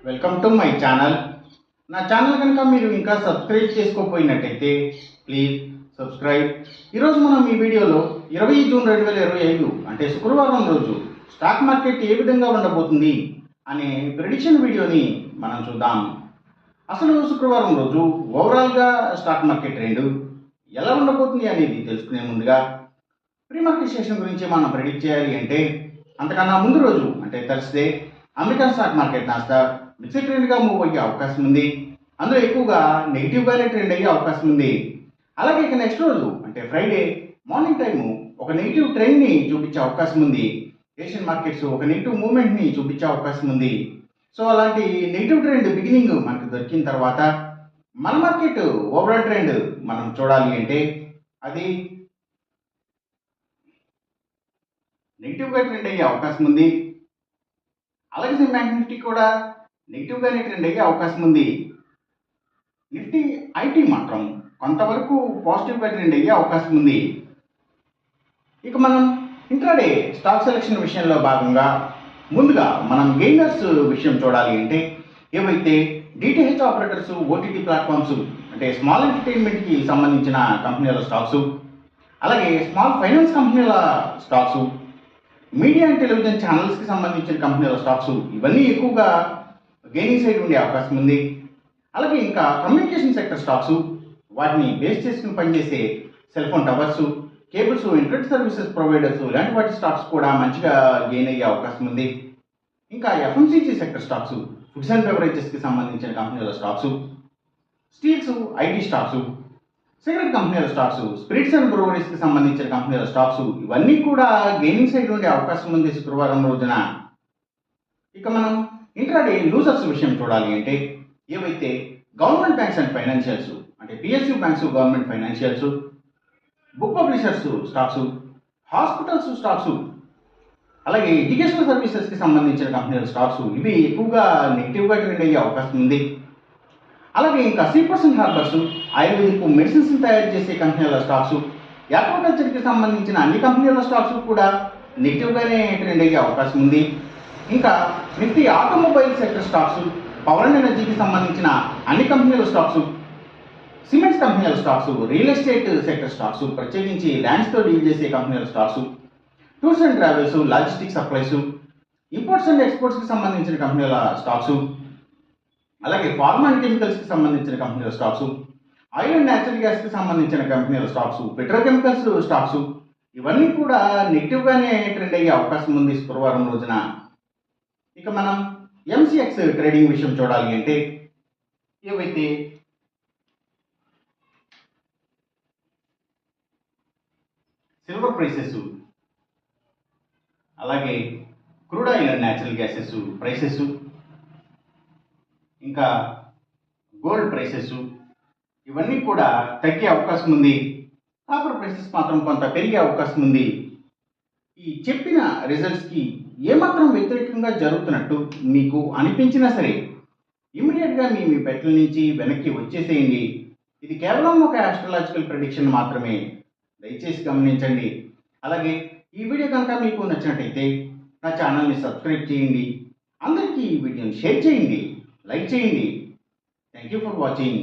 Welcome to my channel. నా channel కనుక మీరు ఇంకా సబ్స్క్రైబ్ చేసుకోకపోయినట్టయితే ప్లీజ్ సబ్స్క్రైబ్. ఈరోజు మనం ఈ వీడియోలో 20 జూన్ 2025 అంటే శుక్రవారం రోజు స్టాక్ మార్కెట్ ఏ విధంగా ఉండబోతుంది అనే ప్రెడిక్షన్ వీడియోని మనం చూద్దాం. అసలు శుక్రవారం రోజు ఓవరాల్గా స్టాక్ మార్కెట్ ట్రెండ్ ఎలా ఉండబోతుంది అనేది తెలుసుకునే ముందుగా ప్రీ మార్కెట్ సెషన్ గురించి మనం ప్రెడిక్ట్ చేయాలి అంటే అంతకన్నా ముందు రోజు అంటే Thursday American stock market Nasdaq mixed ట్రెండ్గా మూవ్ అయ్యే అవకాశం ఉంది. అందులో ఎక్కువగా నెగిటివ్గానే ట్రెండ్ అయ్యే అవకాశం ఉంది. అలాగే ఇక నెక్స్ట్ రోజు అంటే ఫ్రైడే మార్నింగ్ టైము ఒక నెగిటివ్ ట్రెండ్ని చూపించే అవకాశం ఉంది. ఏషియన్ మార్కెట్స్ ఒక నెగిటివ్ మూవ్మెంట్ని చూపించే అవకాశం ఉంది. సో అలాంటి నెగిటివ్ ట్రెండ్ బిగినింగ్ మనకు దొరికిన తర్వాత మన మార్కెట్ ఓవరాల్ ట్రెండ్ మనం చూడాలి అంటే అది నెగిటివ్గా ట్రెండ్ అయ్యే అవకాశం ఉంది. అలాగే బ్యాంక్ నిఫ్టీ కూడా నెగిటివ్గానే ట్రెండ్ అయ్యే అవకాశం ఉంది. నిఫ్టీ ఐటీ మాత్రం కొంతవరకు పాజిటివ్గా ట్రెండ్ అయ్యే అవకాశం ఉంది. ఇక మనం ఇంట్రాడే స్టాక్ సెలెక్షన్ విషయంలో భాగంగా ముందుగా మనం గెయినర్స్ విషయం చూడాలి అంటే ఏవైతే డిటిహెచ్ ఆపరేటర్స్, ఓటీటీ ప్లాట్ఫామ్స్ అంటే స్మాల్ ఎంటర్టైన్మెంట్కి సంబంధించిన కంపెనీల స్టాక్స్, అలాగే స్మాల్ ఫైనాన్స్ కంపెనీల స్టాక్స్, మీడియా అండ్ టెలివిజన్ ఛానల్స్కి సంబంధించిన కంపెనీల స్టాక్స్ ఇవన్నీ ఎక్కువగా గెయినింగ్ సైడ్ ఉండే అవకాశం ఉంది. అలాగే ఇంకా కమ్యూనికేషన్ సెక్టర్ స్టాక్స్, వాటిని బేస్ చేసుకుని పనిచేసే cell phone towers, cables, internet services providers ఇలాంటి వాటి స్టాక్స్ కూడా మంచిగా గెయిన్ అయ్యే అవకాశం ఉంది. ఇంకా FMCG sector stocks, foods and బెవరేజెస్కి సంబంధించిన కంపెనీల stocks, steels, IT stocks, cigarette కంపెనీల స్టాక్స్, స్పిరిట్స్ అండ్ బ్రూవరీస్కి సంబంధించిన కంపెనీల స్టాక్స్ ఇవన్నీ కూడా గెయినింగ్ సైడ్ ఉండే అవకాశం ఉంది శుక్రవారం రోజున. ఇక మనం ఇంట్రాడే లూజర్స్ విషయం చూడాలి అంటే ఏవైతే గవర్నమెంట్ బ్యాంక్స్ అండ్ ఫైనాన్షియల్స్ అంటే PSU banks, government financials, book publishers stocks, hospitals stocks, అలాగే ఎడ్యుకేషనల్ సర్వీసెస్కి సంబంధించిన కంపెనీల స్టాక్స్ ఇవి ఎక్కువగా నెగిటివ్గా ట్రెండ్ అయ్యే అవకాశం ఉంది. అలాగే ఇంకా సీపర్సన్ హార్బర్స్, ఆయుర్వేదిక్ మెడిసిన్స్ తయారు చేసే కంపెనీల స్టాక్స్, యాక్వాకల్చర్కి సంబంధించిన అన్ని కంపెనీల స్టాక్స్ కూడా నెగిటివ్గానే ట్రెండ్ అయ్యే అవకాశం ఉంది. ఇంకా Nifty automobile sector stocks, power and ఎనర్జీకి సంబంధించిన అన్ని కంపెనీల స్టాక్స్, సిమెంట్స్ కంపెనీల stocks, real estate sector stocks, ప్రత్యేకించి ల్యాండ్స్తో డీల్ చేసే కంపెనీల stocks, tours and travels, logistic supplies, imports and ఎక్స్పోర్ట్స్కి సంబంధించిన కంపెనీల స్టాక్స్, అలాగే ఫార్మా అండ్ కెమికల్స్కి సంబంధించిన కంపెనీల స్టాక్స్, ఆయిల్ అండ్ న్యాచురల్ గ్యాస్కి సంబంధించిన కంపెనీల స్టాక్స్, పెట్రోకెమికల్స్ స్టాక్స్ ఇవన్నీ కూడా నెగిటివ్గానే ట్రెండ్ అయ్యే అవకాశం ఉంది శుక్రవారం రోజున. ఇక మనం ఎంసీఎక్స్ ట్రేడింగ్ విషయం చూడాలి అంటే ఏవైతే సిల్వర్ ప్రైసెస్, అలాగే crude oil and natural gases prices, ఇంకా గోల్డ్ ప్రైసెస్ ఇవన్నీ కూడా తగ్గే అవకాశం ఉంది. కాపర్ ప్రైసెస్ మాత్రం కొంత పెరిగే అవకాశం ఉంది. ఈ చెప్పిన రిజల్ట్స్కి ఏమాత్రం వ్యతిరేకంగా జరుగుతున్నట్టు మీకు అనిపించినా సరే ఇమీడియట్గా మీ బెట్ల నుంచి వెనక్కి వచ్చేసేయండి. ఇది కేవలం ఒక ఆస్ట్రాలజికల్ ప్రెడిక్షన్ మాత్రమే, దయచేసి గమనించండి. అలాగే ఈ వీడియో కనుక మీకు నచ్చినట్టయితే నా ఛానల్ని సబ్స్క్రైబ్ చేయండి, అందరికీ ఈ వీడియోని షేర్ చేయండి, లైక్ చేయండి. Thank you for watching.